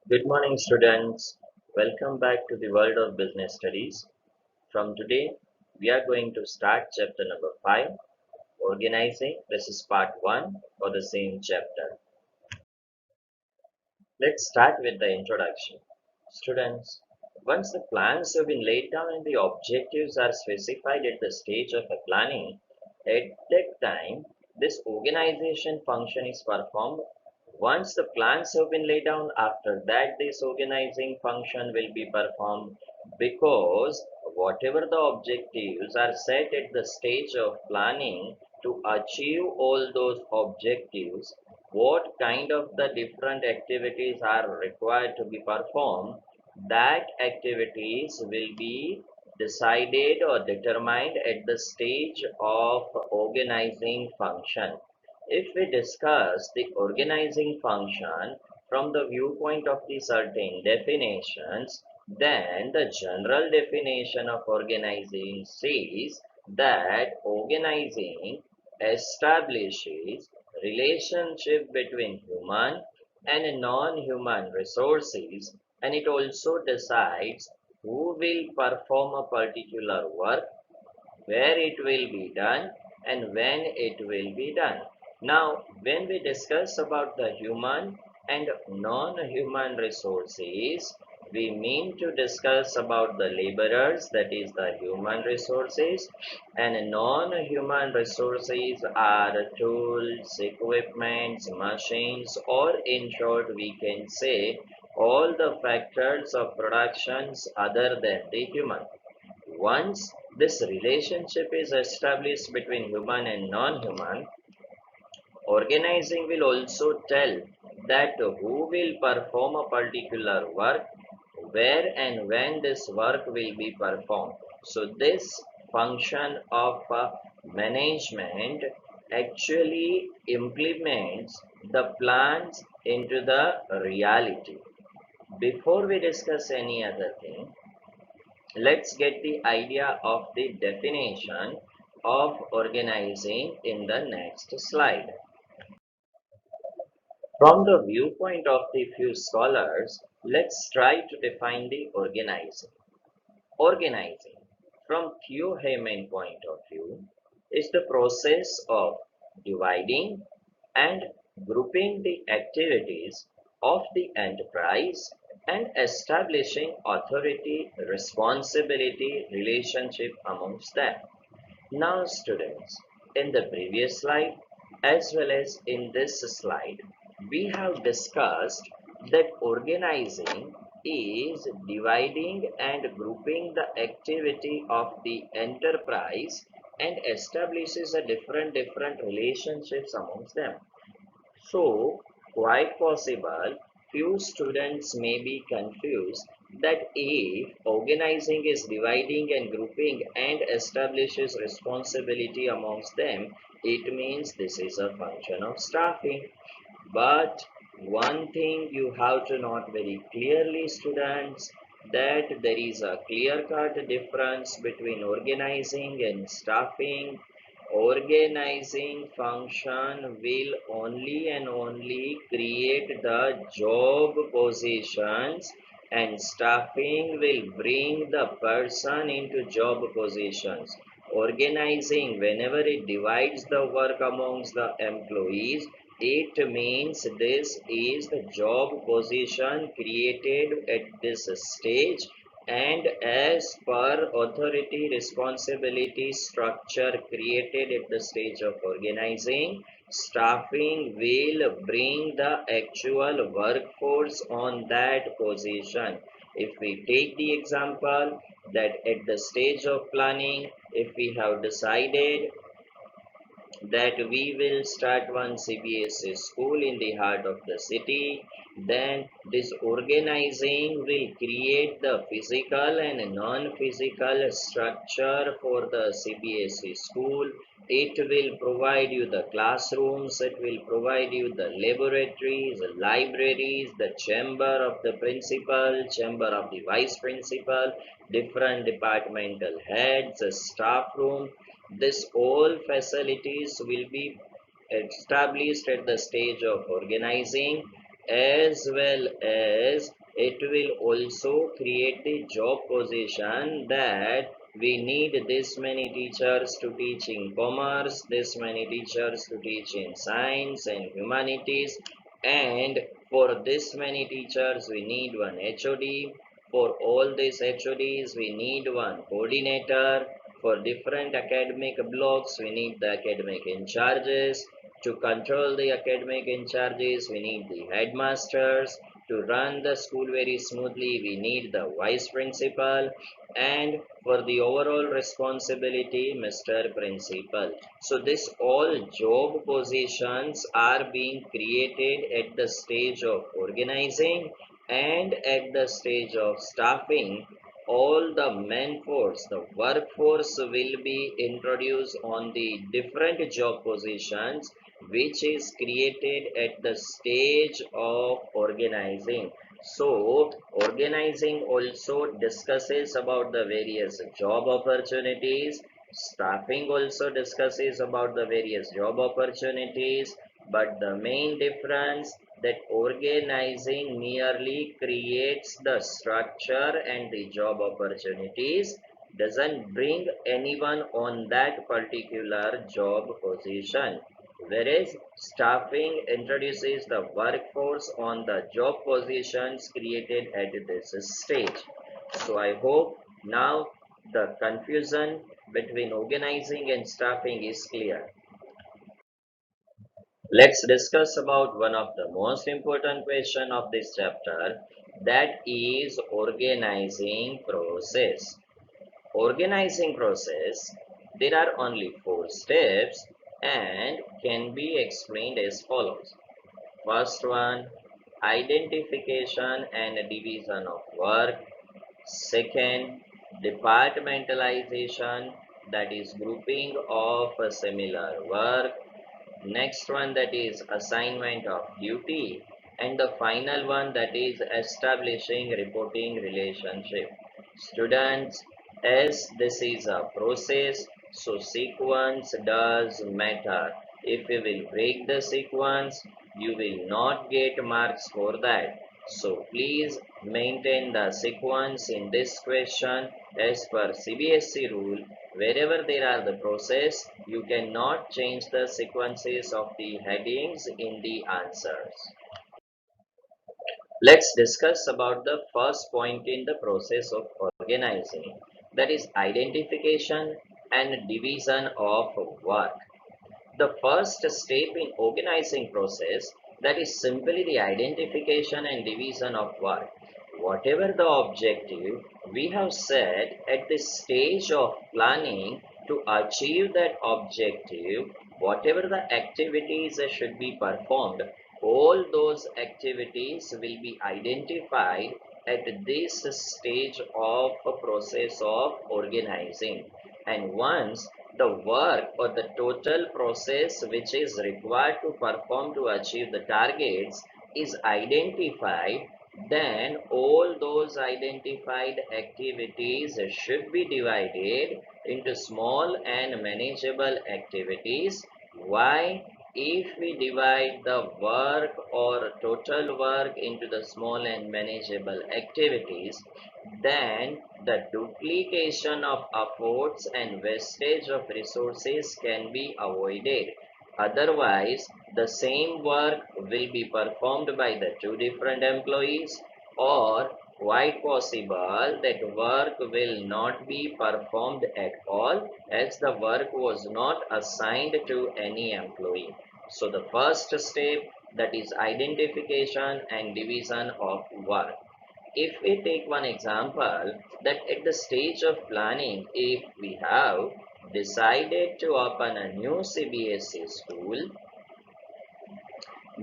Good morning, students. Welcome back to the world of business studies. From today, we are going to start chapter number 5, organizing. This is part 1 for the same chapter. Let's start with the introduction. Students, once the plans have been laid down and the objectives are specified at the stage of a planning, at that time, this organization function is performed. Once the plans have been laid down, after that, this organizing function will be performed because whatever the objectives are set at the stage of planning to achieve all those objectives, what kind of the different activities are required to be performed, that activities will be decided or determined at the stage of organizing function. If we discuss the organizing function from the viewpoint of the certain definitions, then the general definition of organizing says that organizing establishes relationship between human and non-human resources, and it also decides who will perform a particular work, where it will be done, and when it will be done. Now, when we discuss about the human and non-human resources, we mean to discuss about the laborers, that is the human resources, and non-human resources are tools, equipments, machines, or in short we can say all the factors of productions other than the human. Once this relationship is established between human and non-human, organizing will also tell that who will perform a particular work, where and when this work will be performed. So this function of management actually implements the plans into the reality. Before we discuss any other thing, let's get the idea of the definition of organizing in the next slide. From the viewpoint of the few scholars, let's try to define the organizing. Organizing, from Theo Heyman point of view, is the process of dividing and grouping the activities of the enterprise and establishing authority, responsibility, relationship amongst them. Now students, in the previous slide as well as in this slide, we have discussed that organizing is dividing and grouping the activity of the enterprise and establishes a different relationships amongst them. So, quite possible, few students may be confused that if organizing is dividing and grouping and establishes responsibility amongst them, it means this is a function of staffing. But one thing you have to note very clearly, students, that there is a clear-cut difference between organizing and staffing. Organizing function will only and only create the job positions, and staffing will bring the person into job positions. Organizing, whenever it divides the work amongst the employees, it means this is the job position created at this stage, and as per authority responsibility structure created at the stage of organizing, staffing will bring the actual workforce on that position. If we take the example that at the stage of planning, if we have decided that we will start one CBSE school in the heart of the city, then this organizing will create the physical and non-physical structure for the CBSE school. It will provide you the classrooms, it will provide you the laboratories, the libraries, the chamber of the principal, chamber of the vice principal, different departmental heads, a staff room. This all facilities will be established at the stage of organizing, as well as it will also create the job position that we need this many teachers to teach in commerce, this many teachers to teach in science and humanities, and for this many teachers we need one HOD. For all these HODs we need one coordinator. For different academic blocks we need the academic in charges. To control the academic in charges, we need the headmasters. To run the school very smoothly, we need the vice principal. And for the overall responsibility, Mr. Principal. So this all job positions are being created at the stage of organizing and at the stage of staffing. All the manforce, the workforce will be introduced on the different job positions which is created at the stage of organizing. So, organizing also discusses about the various job opportunities. Staffing also discusses about the various job opportunities. But the main difference that organizing merely creates the structure and the job opportunities, doesn't bring anyone on that particular job position, whereas staffing introduces the workforce on the job positions created at this stage. So I hope now the confusion between organizing and staffing is clear. Let's discuss about one of the most important question of this chapter, that is organizing process. Organizing process, there are only four steps and can be explained as follows. First one, identification and division of work. Second, departmentalization, that is grouping of a similar work. Next one, that is assignment of duty. And the final one, that is establishing reporting relationship. Students, as this is a process, so sequence does matter. If you will break the sequence, you will not get marks for that. So please maintain the sequence in this question as per CBSE rule. Wherever there are the process, you cannot change the sequences of the headings in the answers. Let's discuss about the first point in the process of organizing, that is identification and division of work. The first step in organizing process, that is simply the identification and division of work. Whatever the objective, we have said at the stage of planning to achieve that objective, whatever the activities should be performed, all those activities will be identified at this stage of a process of organizing. And once the work or the total process which is required to perform to achieve the targets is identified, then all those identified activities should be divided into small and manageable activities. Why? If we divide the work or total work into the small and manageable activities, then the duplication of efforts and wastage of resources can be avoided. Otherwise, the same work will be performed by the two different employees, or quite possible that work will not be performed at all as the work was not assigned to any employee. So the first step, that is identification and division of work. If we take one example, that at the stage of planning, if we have decided to open a new CBSE school,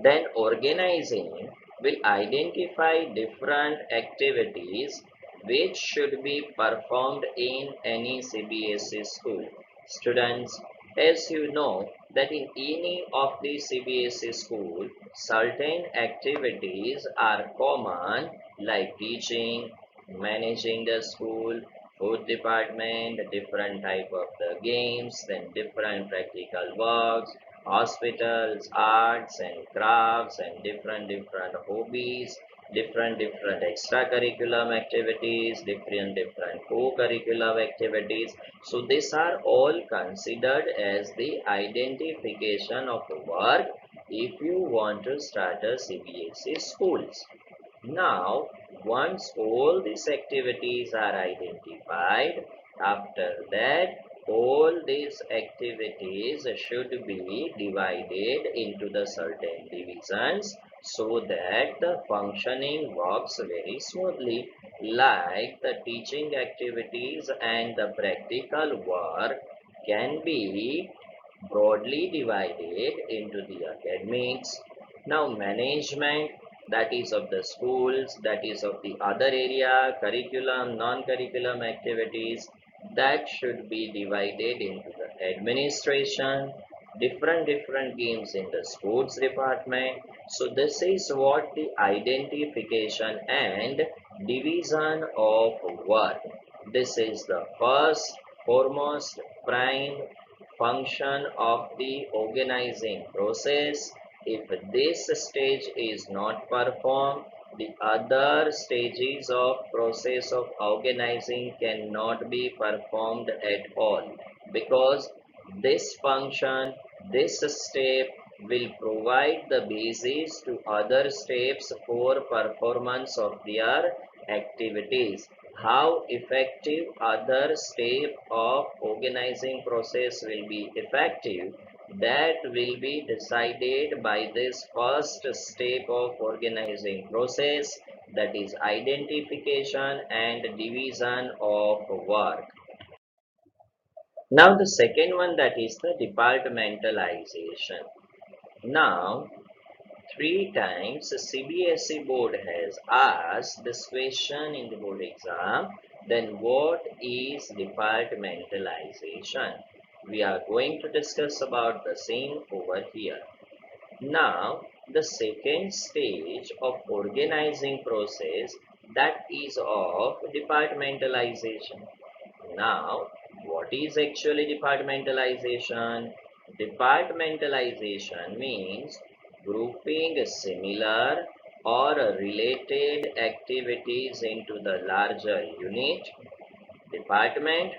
then organizing will identify different activities which should be performed in any CBSE school. Students, as you know that in any of the CBSE school, certain activities are common like teaching, managing the school, food department, different type of the games, then different practical works, hospitals, arts and crafts, and different hobbies, different extracurriculum activities, different co-curriculum activities. So these are all considered as the identification of work if you want to start a CBSE schools. Now, once all these activities are identified, after that, all these activities should be divided into the certain divisions so that the functioning works very smoothly. Like the teaching activities and the practical work can be broadly divided into the academics. Now, management, that is of the schools, that is of the other area, curriculum, non-curriculum activities, that should be divided into the administration, different games in the sports department. So this is what the identification and division of work. This is the first, foremost, prime function of the organizing process. If this stage is not performed, the other stages of process of organizing cannot be performed at all, because this function, this step will provide the basis to other steps for performance of their activities. How effective other step of organizing process will be effective, that will be decided by this first step of organizing process, that is identification and division of work. Now the second one, that is the departmentalization. Now, three times the CBSE board has asked this question in the board exam. Then what is departmentalization? We are going to discuss about the same over here. Now, the second stage of organizing process, that is of departmentalization. Now, what is actually departmentalization? Departmentalization means grouping similar or related activities into the larger unit, department,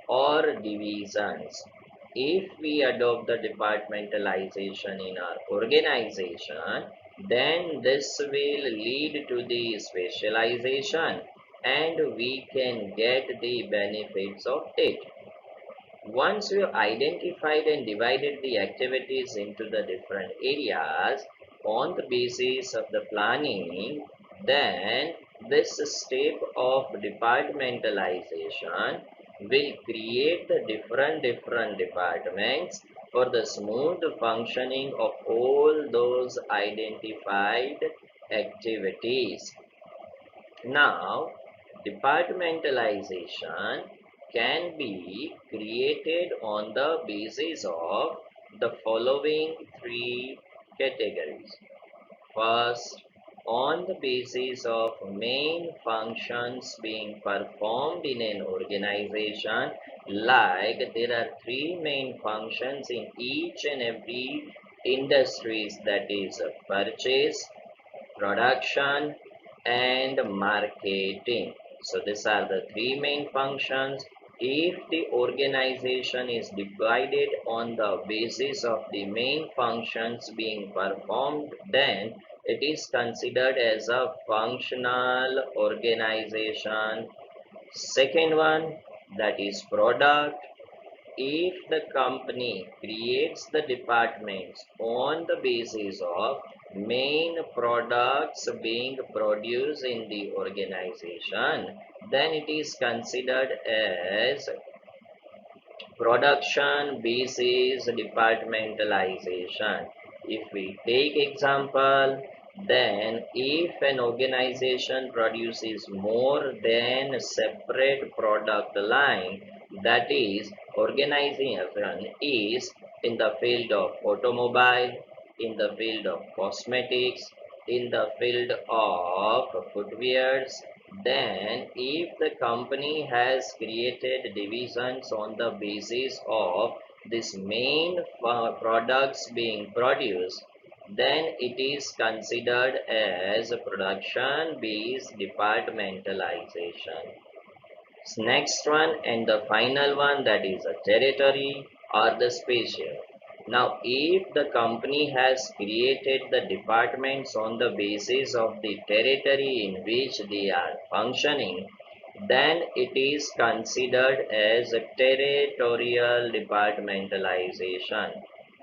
or divisions. If we adopt the departmentalization in our organization, then this will lead to the specialization and we can get the benefits of it. Once you identified and divided the activities into the different areas on the basis of the planning, then this step of departmentalization will create the different departments for the smooth functioning of all those identified activities. Now, departmentalization can be created on the basis of the following three categories. First, on the basis of main functions being performed in an organization, like there are three main functions in each and every industries, that is purchase, production, and marketing. So these are the three main functions. If the organization is divided on the basis of the main functions being performed, then it is considered as a functional organization. Second one, that is product. If the company creates the departments on the basis of main products being produced in the organization, then it is considered as production basis departmentalization. If we take example, then if an organization produces more than a separate product line, that is, organization is in the field of automobile, in the field of cosmetics, in the field of footwears, then if the company has created divisions on the basis of this main products being produced, then it is considered as a production based departmentalization. Next one and the final one, that is a territory or the spatial. Now, if the company has created the departments on the basis of the territory in which they are functioning, then it is considered as a territorial departmentalization.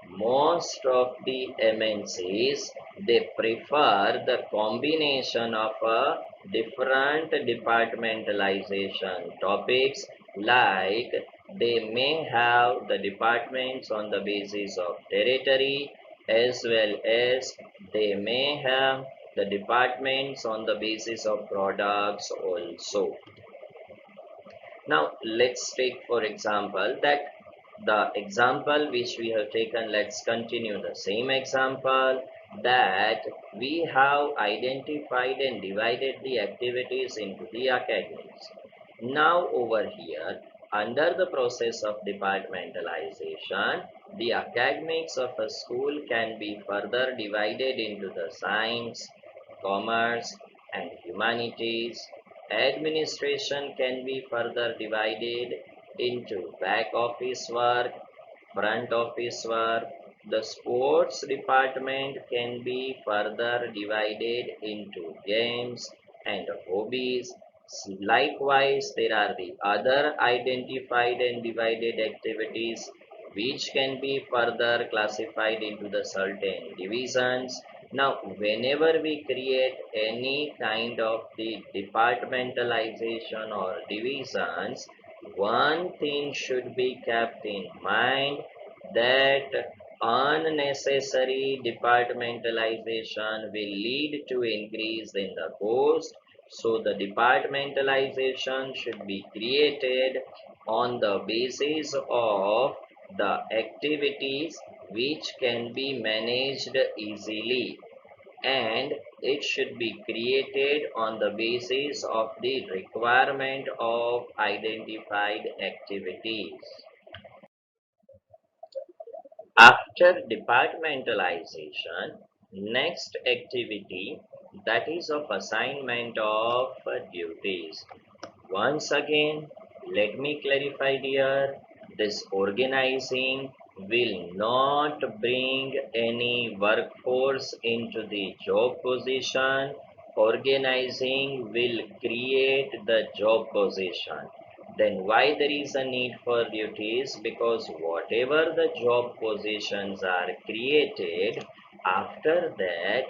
Most of the MNCs, they prefer the combination of a different departmentalization topics, like they may have the departments on the basis of territory, as well as they may have the departments on the basis of products also. Now let's take for example that the example which we have taken, let's continue the same example, that we have identified and divided the activities into the academics. Now over here, under the process of departmentalization, the academics of a school can be further divided into the science, commerce and humanities. Administration can be further divided into back office work, front office work. The sports department can be further divided into games and hobbies. Likewise, there are the other identified and divided activities which can be further classified into the certain divisions. Now, whenever we create any kind of the departmentalization or divisions, one thing should be kept in mind, that unnecessary departmentalization will lead to increase in the cost. So the departmentalization should be created on the basis of the activities which can be managed easily, and it should be created on the basis of the requirement of identified activities. After departmentalization, next activity, that is of assignment of duties. Once again, let me clarify here, this organizing will not bring any workforce into the job position. Organizing will create the job position. Then why there is a need for duties? Because whatever the job positions are created, after that,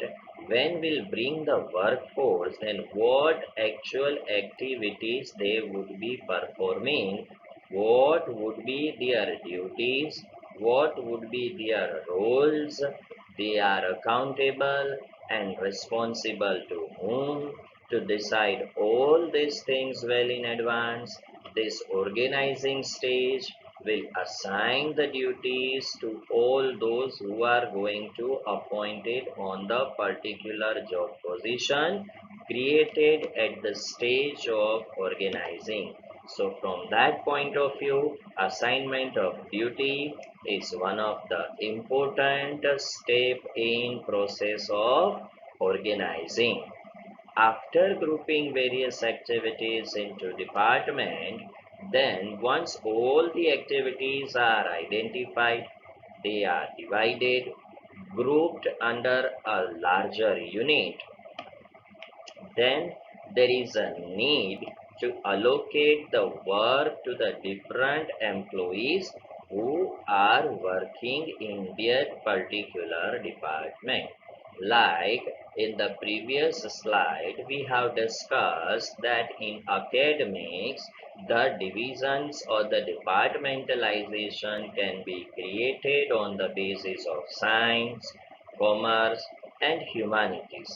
when we'll bring the workforce, then what actual activities they would be performing, what would be their duties, what would be their roles, they are accountable and responsible to whom, to decide all these things well in advance. This organizing stage will assign the duties to all those who are going to appoint it on the particular job position created at the stage of organizing. So from that point of view, assignment of duty is one of the important step in process of organizing. After grouping various activities into department, then once all the activities are identified, they are divided, grouped under a larger unit, then there is a need to allocate the work to the different employees who are working in their particular department. Like in the previous slide, we have discussed that in academics, the divisions or the departmentalization can be created on the basis of science, commerce, and humanities.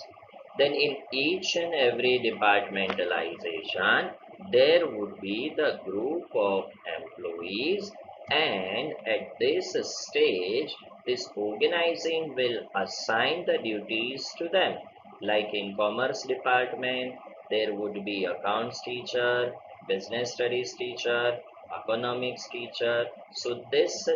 Then in each and every departmentalization, there would be the group of employees, and at this stage, this organizing will assign the duties to them. Like in commerce department, there would be accounts teacher, business studies teacher, economics teacher. So this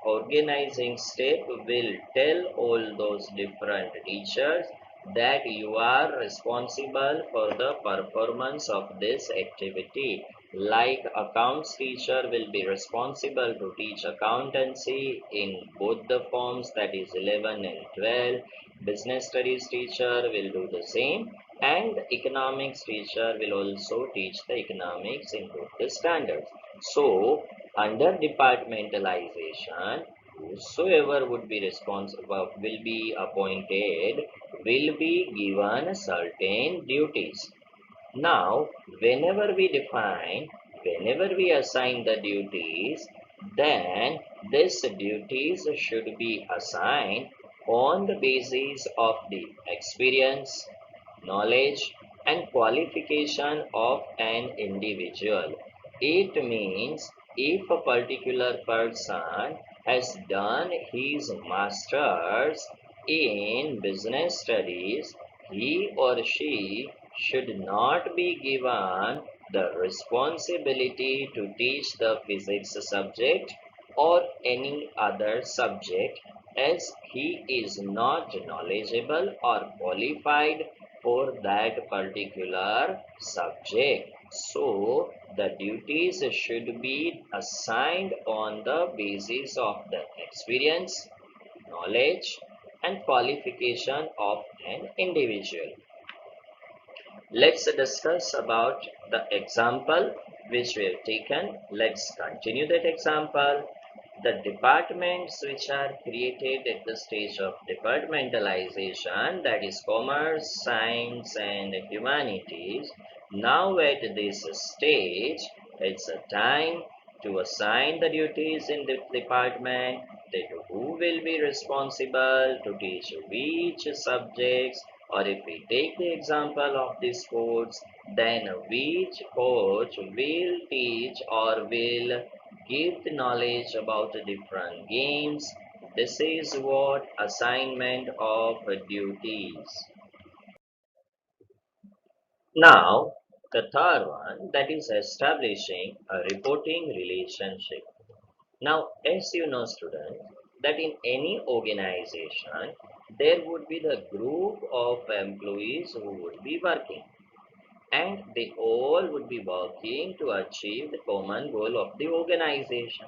organizing step will tell all those different teachers that you are responsible for the performance of this activity. Like accounts teacher will be responsible to teach accountancy in both the forms, that is 11 and 12. Business studies teacher will do the same, and economics teacher will also teach the economics in both the standards. So under departmentalization, whosoever would be responsible will be appointed will be given certain duties. Now, whenever we assign the duties, then these duties should be assigned on the basis of the experience, knowledge, and qualification of an individual. It means if a particular person has done his master's in business studies, he or she should not be given the responsibility to teach the physics subject or any other subject, as he is not knowledgeable or qualified for that particular subject. So the duties should be assigned on the basis of the experience, knowledge, and qualification of an individual. Let's discuss about the example which we have taken. Let's continue that example. The departments which are created at the stage of departmentalization, that is commerce, science, and humanities. Now at this stage, it's a time to assign the duties in the department, that who will be responsible to teach which subjects, or if we take the example of the sports, then which coach will teach or will give the knowledge about the different games. This is what assignment of duties. Now, the third one, that is establishing a reporting relationship. Now, as you know, students, that in any organization, there would be the group of employees who would be working, and they all would be working to achieve the common goal of the organization.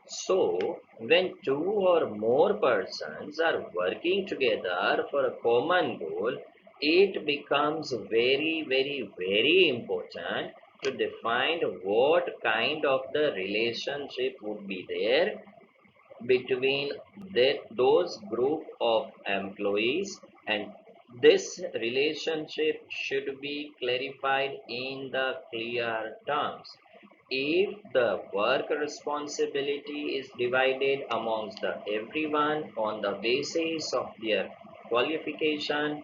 So, when two or more persons are working together for a common goal, it becomes very, very, very important to define what kind of the relationship would be there between those group of employees, and this relationship should be clarified in the clear terms. If the work responsibility is divided amongst the everyone on the basis of their qualification,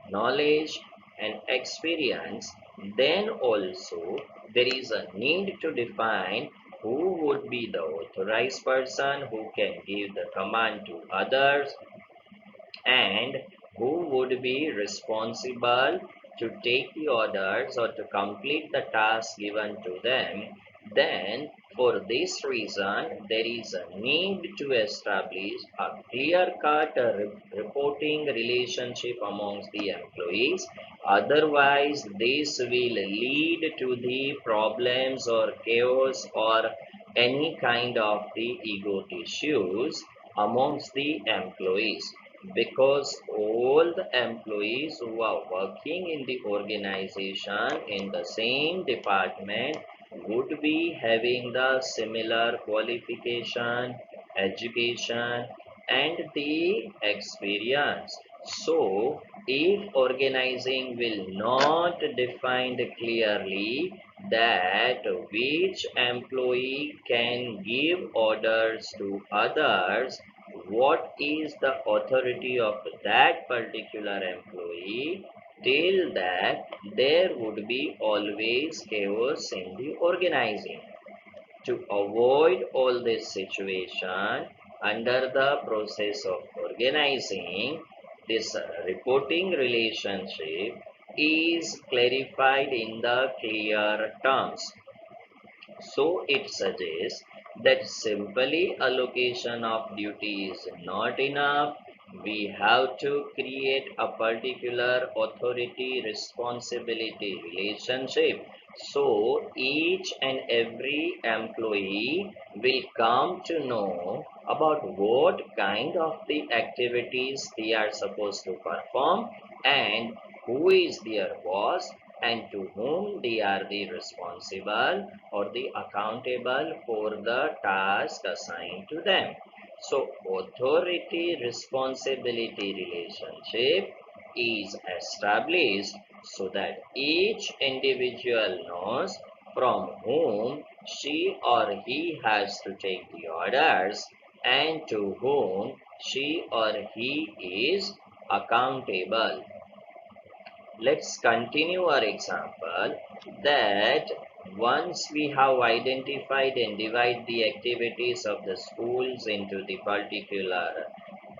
knowledge, and experience, then also there is a need to define who would be the authorized person who can give the command to others, and who would be responsible to take the orders or to complete the task given to them. Then, for this reason, there is a need to establish a clear-cut reporting relationship amongst the employees. Otherwise, this will lead to the problems or chaos or any kind of the ego issues amongst the employees, because all the employees who are working in the organization in the same department would be having the similar qualification, education, and the experience. So, if organizing will not define clearly that which employee can give orders to others, what is the authority of that particular employee, till that there would be always chaos in the organizing. To avoid all this situation, under the process of organizing, this reporting relationship is clarified in the clear terms. So it suggests that simply allocation of duty is not enough. We have to create a particular authority responsibility relationship. So each and every employee will come to know about what kind of the activities they are supposed to perform and who is their boss and to whom they are the responsible or the accountable for the task assigned to them. So authority responsibility relationship is established so that each individual knows from whom she or he has to take the orders and to whom she or he is accountable. Let's continue our example that once we have identified and divide the activities of the schools into the particular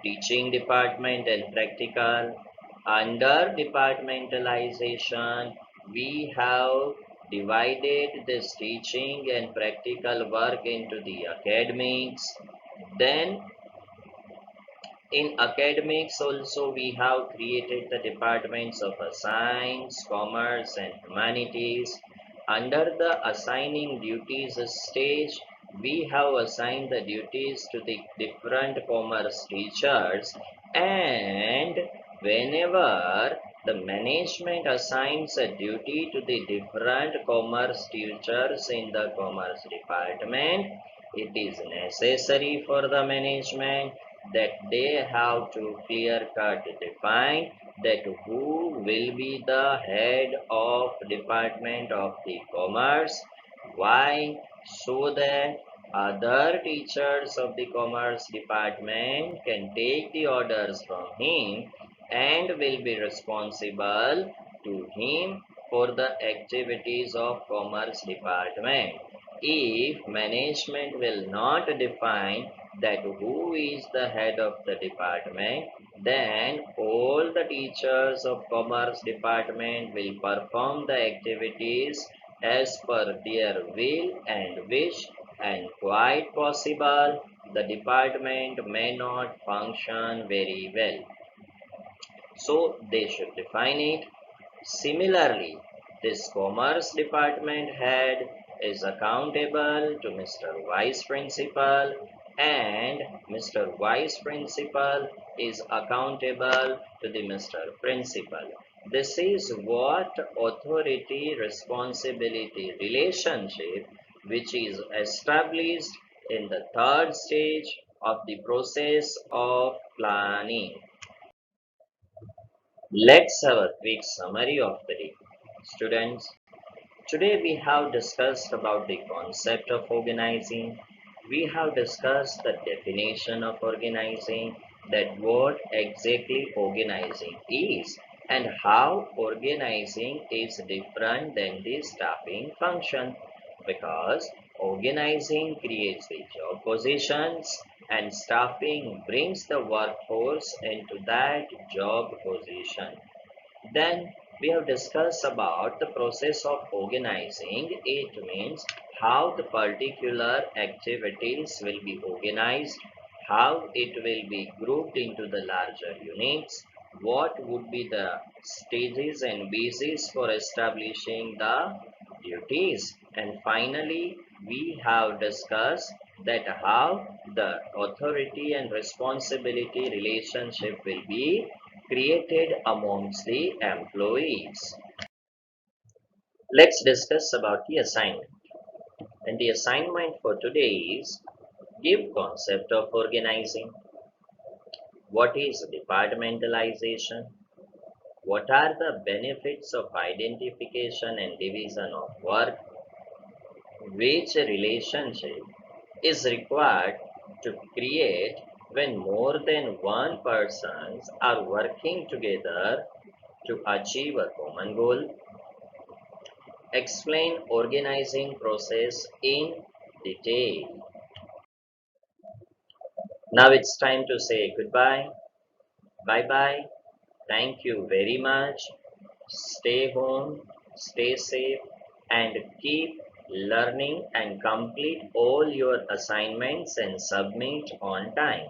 teaching department and practical, under departmentalization, we have divided this teaching and practical work into the academics. Then in academics also we have created the departments of science, commerce and humanities. Under the assigning duties stage, we have assigned the duties to the different commerce teachers, and whenever the management assigns a duty to the different commerce teachers in the commerce department, it is necessary for the management that they have to clear cut define that who will be the head of department of the commerce. Why? So that other teachers of the commerce department can take the orders from him and will be responsible to him for the activities of commerce department. If management will not define that who is the head of the department, then all the teachers of commerce department will perform the activities as per their will and wish, and quite possible the department may not function very well. So they should define it. Similarly, this commerce department head is accountable to Mr. Vice Principal, and Mr. Vice Principal is accountable to the Mr. Principal. This is what authority responsibility relationship which is established in the third stage of the process of planning. Let's have a quick summary of the day. Students, today we have discussed about the concept of organizing. We have discussed the definition of organizing, that what exactly organizing is and how organizing is different than the staffing function, because organizing creates the job positions and staffing brings the workforce into that job position. Then we have discussed about the process of organizing. It means how the particular activities will be organized, how it will be grouped into the larger units, what would be the stages and basis for establishing the duties, and finally we have discussed that how the authority and responsibility relationship will be created amongst the employees. Let's discuss about the assignment. And the assignment for today is give concept of organizing. What is departmentalization? What are the benefits of identification and division of work? Which relationship is required to create when more than one persons are working together to achieve a common goal? Explain organizing process in detail. Now it's time to say goodbye. Bye bye. Thank you very much. Stay home, stay safe, and keep learning and complete all your assignments and submit on time.